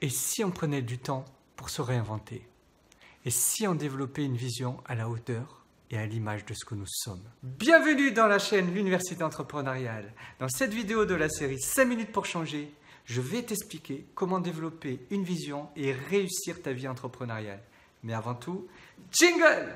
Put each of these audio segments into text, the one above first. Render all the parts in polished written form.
Et si on prenait du temps pour se réinventer? Et si on développait une vision à la hauteur et à l'image de ce que nous sommes? Bienvenue dans la chaîne L'Université Entrepreneuriale. Dans cette vidéo de la série 5 minutes pour changer, je vais t'expliquer comment développer une vision et réussir ta vie entrepreneuriale. Mais avant tout, jingle!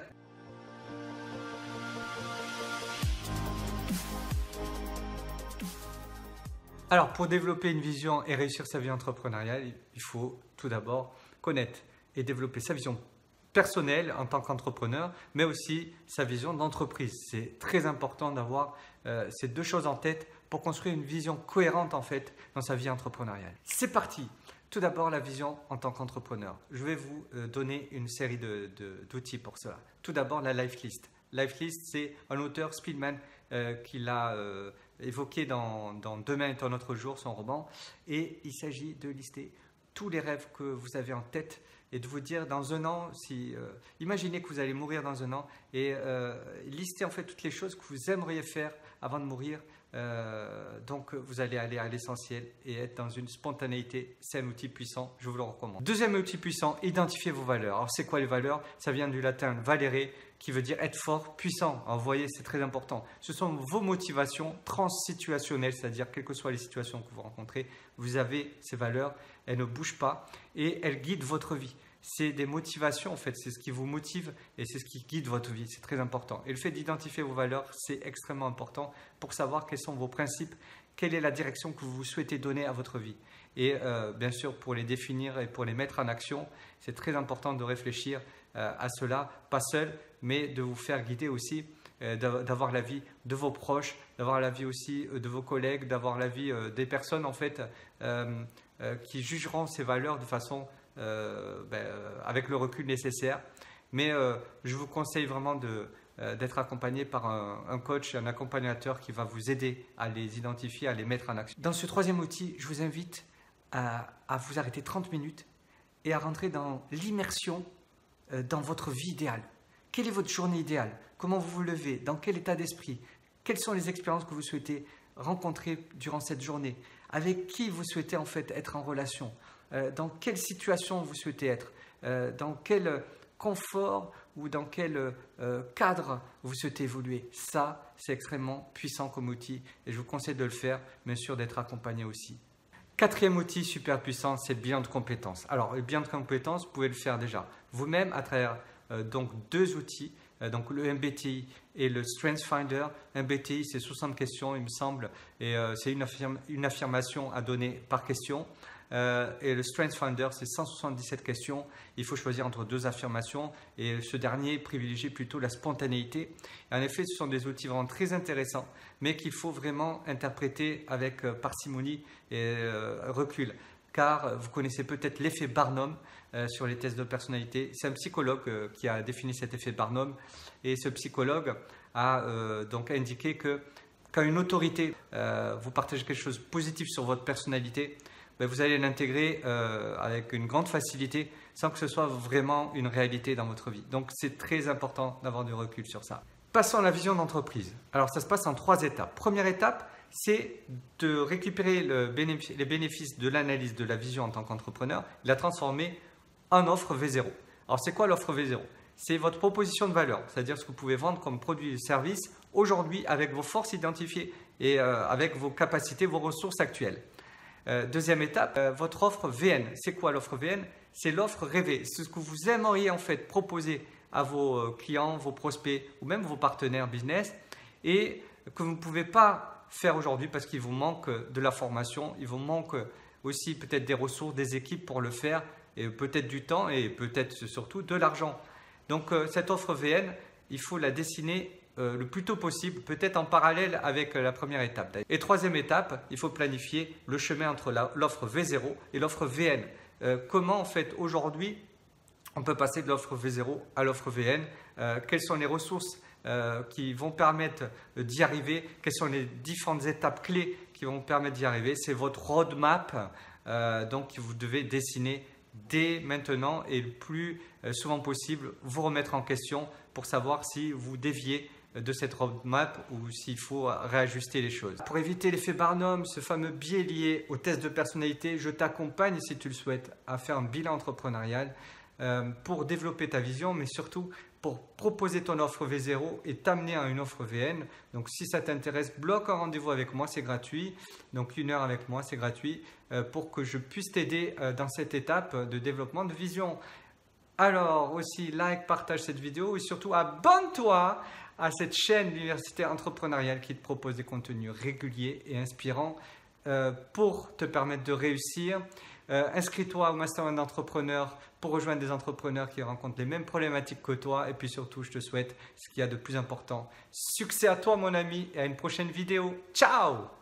Alors, pour développer une vision et réussir sa vie entrepreneuriale, il faut tout d'abord connaître et développer sa vision personnelle en tant qu'entrepreneur, mais aussi sa vision d'entreprise. C'est très important d'avoir ces deux choses en tête pour construire une vision cohérente en fait dans sa vie entrepreneuriale. C'est parti! Tout d'abord, la vision en tant qu'entrepreneur. Je vais vous donner une série d'outils pour cela. Tout d'abord, la Life List. Life List, c'est un auteur, Speedman, qui l'a évoqué dans Demain est un autre jour, son roman. Et il s'agit de lister tous les rêves que vous avez en tête et de vous dire dans un an, imaginez que vous allez mourir dans un an et lister en fait toutes les choses que vous aimeriez faire avant de mourir. Donc vous allez aller à l'essentiel et être dans une spontanéité. C'est un outil puissant, je vous le recommande. Deuxième outil puissant, identifier vos valeurs. Alors c'est quoi les valeurs? Ça vient du latin valere, qui veut dire être fort, puissant. Alors vous voyez, c'est très important. Ce sont vos motivations transsituationnelles, c'est-à-dire quelles que soient les situations que vous rencontrez, vous avez ces valeurs, elles ne bougent pas et elles guident votre vie. C'est des motivations en fait, c'est ce qui vous motive et c'est ce qui guide votre vie, c'est très important. Et le fait d'identifier vos valeurs, c'est extrêmement important pour savoir quels sont vos principes, quelle est la direction que vous souhaitez donner à votre vie. Et bien sûr, pour les définir et pour les mettre en action, c'est très important de réfléchir à cela, pas seul, mais de vous faire guider aussi, d'avoir l'avis de vos proches, d'avoir l'avis aussi de vos collègues, d'avoir l'avis des personnes en fait qui jugeront ces valeurs de façon avec le recul nécessaire. Mais je vous conseille vraiment d'être accompagné par un coach, un accompagnateur qui va vous aider à les identifier, à les mettre en action. Dans ce troisième outil, je vous invite à vous arrêter 30 minutes et à rentrer dans l'immersion dans votre vie idéale. Quelle est votre journée idéale? Comment vous vous levez? Dans quel état d'esprit? Quelles sont les expériences que vous souhaitez rencontrer durant cette journée? Avec qui vous souhaitez en fait être en relation? Dans quelle situation vous souhaitez être? Dans quel confort ou dans quel cadre vous souhaitez évoluer? Ça, c'est extrêmement puissant comme outil et je vous conseille de le faire, bien sûr d'être accompagné aussi. Quatrième outil super puissant, c'est le bilan de compétences. Alors, le bilan de compétences, vous pouvez le faire déjà vous-même à travers donc deux outils, donc le MBTI et le Strengths Finder. MBTI, c'est 60 questions, il me semble, et c'est une affirmation à donner par question. Et le Strengths Finder, c'est 177 questions. Il faut choisir entre deux affirmations et ce dernier privilégie plutôt la spontanéité. Et en effet, ce sont des outils vraiment très intéressants, mais qu'il faut vraiment interpréter avec parcimonie et recul. Car vous connaissez peut-être l'effet Barnum sur les tests de personnalité. C'est un psychologue qui a défini cet effet Barnum. Et ce psychologue a donc indiqué que quand une autorité vous partage quelque chose de positif sur votre personnalité, vous allez l'intégrer avec une grande facilité sans que ce soit vraiment une réalité dans votre vie. Donc, c'est très important d'avoir du recul sur ça. Passons à la vision d'entreprise. Alors, ça se passe en 3 étapes. Première étape, c'est de récupérer les bénéfices de l'analyse de la vision en tant qu'entrepreneur et la transformer en offre V0. Alors, c'est quoi l'offre V0? C'est votre proposition de valeur, c'est-à-dire ce que vous pouvez vendre comme produit ou service aujourd'hui avec vos forces identifiées et avec vos capacités, vos ressources actuelles. Deuxième étape, votre offre VN. C'est quoi l'offre VN? C'est l'offre rêvée. C'est ce que vous aimeriez en fait proposer à vos clients, vos prospects ou même vos partenaires business et que vous ne pouvez pas faire aujourd'hui parce qu'il vous manque de la formation, il vous manque aussi peut-être des ressources, des équipes pour le faire et peut-être du temps et peut-être surtout de l'argent. Donc cette offre VN, il faut la dessiner le plus tôt possible, peut-être en parallèle avec la première étape. Et troisième étape, il faut planifier le chemin entre l'offre V0 et l'offre VN. Comment en fait aujourd'hui on peut passer de l'offre V0 à l'offre VN? Quelles sont les ressources qui vont permettre d'y arriver? Quelles sont les différentes étapes clés qui vont permettre d'y arriver? C'est votre roadmap donc que vous devez dessiner dès maintenant et le plus souvent possible, vous remettre en question pour savoir si vous déviez de cette roadmap ou s'il faut réajuster les choses. Pour éviter l'effet Barnum, ce fameux biais lié au test de personnalité, je t'accompagne, si tu le souhaites, à faire un bilan entrepreneurial pour développer ta vision, mais surtout pour proposer ton offre V0 et t'amener à une offre VN. Donc si ça t'intéresse, bloque un rendez-vous avec moi, c'est gratuit. Donc 1 heure avec moi, c'est gratuit pour que je puisse t'aider dans cette étape de développement de vision. Alors aussi, like, partage cette vidéo et surtout abonne-toi à cette chaîne l'Université entrepreneuriale qui te propose des contenus réguliers et inspirants pour te permettre de réussir. Inscris-toi au Mastermind d'entrepreneurs pour rejoindre des entrepreneurs qui rencontrent les mêmes problématiques que toi. Et puis surtout, je te souhaite ce qu'il y a de plus important. Succès à toi mon ami et à une prochaine vidéo. Ciao!